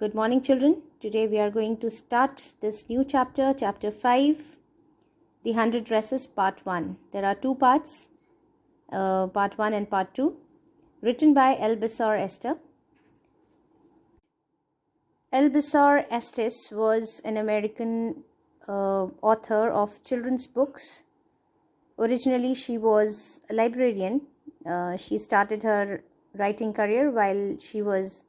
Good morning, children. Today we are going to start this new chapter, chapter 5, The 100 Dresses, part 1. There are two parts, part 1 and part 2, written by Elbisor Esther. Elbisor Estes was an American author of children's books. Originally, she was a librarian. She started her writing career while she was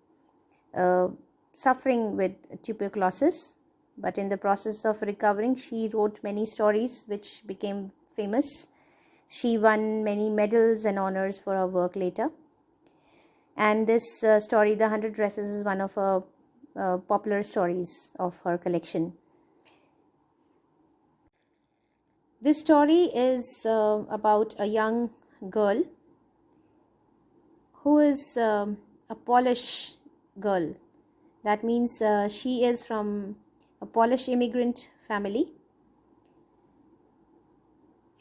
suffering with tuberculosis, but in the process of recovering, she wrote many stories which became famous. She won many medals and honors for her work later. And this story, The 100 Dresses, is one of her popular stories of her collection. This story is about a young girl who is a Polish girl. That means she is from a Polish immigrant family,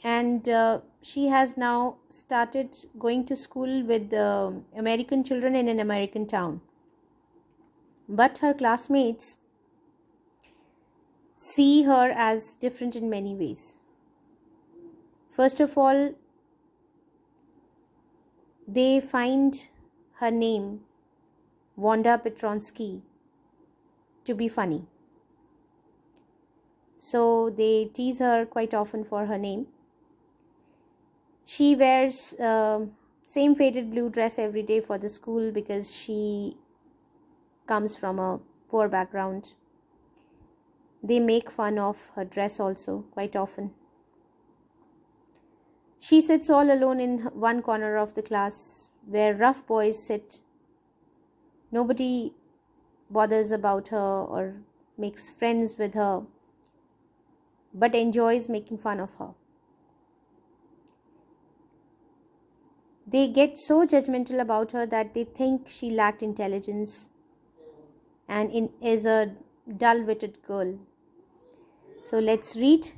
and she has now started going to school with American children in an American town. But her classmates see her as different in many ways. First of all, they find her name, Wanda Petronsky, to be funny. So they tease her quite often for her name. She wears same faded blue dress every day for the school because she comes from a poor background. They make fun of her dress also quite often. She sits all alone in one corner of the class where rough boys sit. Nobody bothers about her or makes friends with her, but enjoys making fun of her. They get so judgmental about her that they think she lacked intelligence and is a dull-witted girl. So let's read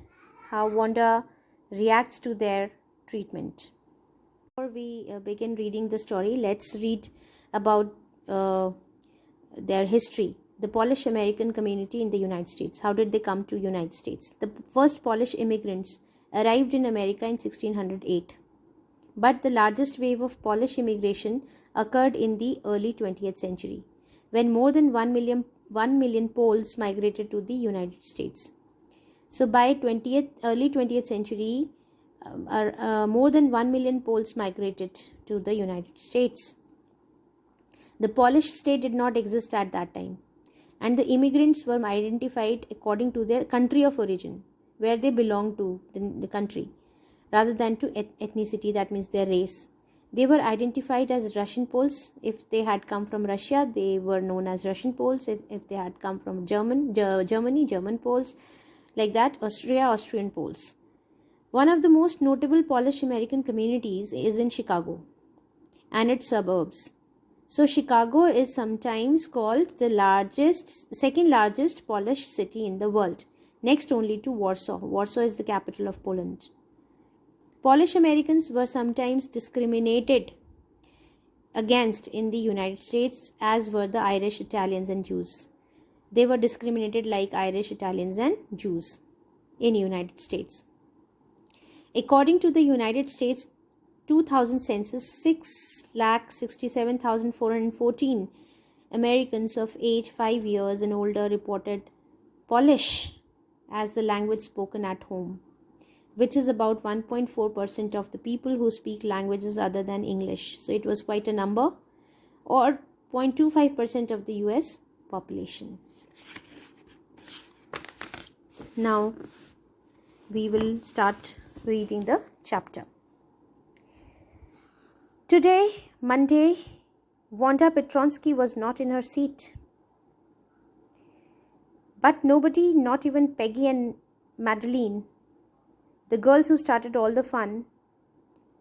how Wanda reacts to their treatment. Before we begin reading the story, let's read about their history. The Polish American community in the United States. How did they come to United States? The first Polish immigrants arrived in America in 1608. But the largest wave of Polish immigration occurred in the early 20th century, when more than 1 million Poles migrated to the United States. So by early 20th century, more than 1 million Poles migrated to the United States. The Polish state did not exist at that time, and the immigrants were identified according to their country of origin, where they belonged to the country, rather than to ethnicity, that means their race. They were identified as Russian Poles. If they had come from Russia, they were known as Russian Poles. If they had come from Germany, German Poles, like that, Austria, Austrian Poles. One of the most notable Polish American communities is in Chicago and its suburbs. So Chicago is sometimes called the second largest Polish city in the world, next only to Warsaw. Warsaw is the capital of Poland. Polish Americans were sometimes discriminated against in the United States, as were the Irish, Italians and Jews. They were discriminated like Irish, Italians and Jews in United States. According to the United States 2000 census, 6,67,414 Americans of age 5 years and older reported Polish as the language spoken at home, which is about 1.4% of the people who speak languages other than English. So it was quite a number, or 0.25% of the US population. Now we will start reading the chapter. Today, Monday, Wanda Petronsky was not in her seat. But nobody, not even Peggy and Madeline, the girls who started all the fun,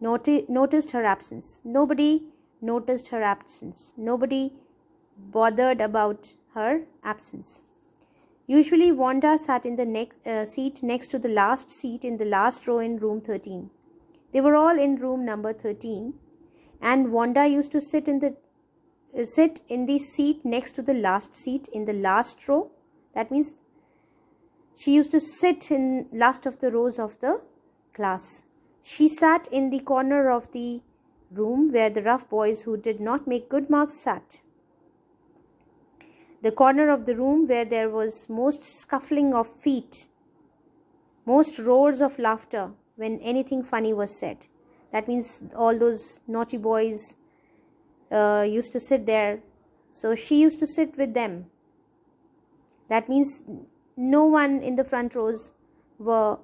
noticed her absence. Nobody noticed her absence. Nobody bothered about her absence. Usually, Wanda sat in the seat next to the last seat in the last row in room 13. They were all in room number 13. And Wanda used to sit in the sit in the seat next to the last seat in the last row. That means she used to sit in last of the rows of the class. She sat in the corner of the room where the rough boys who did not make good marks sat. The corner of the room where there was most scuffling of feet, most roars of laughter when anything funny was said. That means all those naughty boys used to sit there. So she used to sit with them. That means no one in the front rows was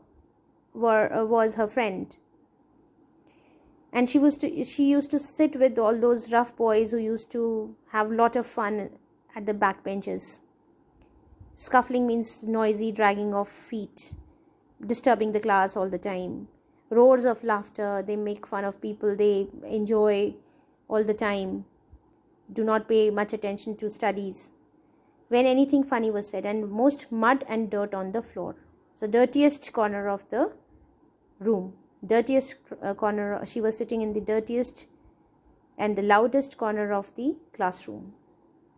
her friend. And she used to sit with all those rough boys who used to have a lot of fun at the back benches. Scuffling means noisy dragging of feet, disturbing the class all the time. Roars of laughter, they make fun of people, they enjoy all the time, do not pay much attention to studies when anything funny was said, and most mud and dirt on the floor. So dirtiest corner of the room, dirtiest corner, she was sitting in the dirtiest and the loudest corner of the classroom.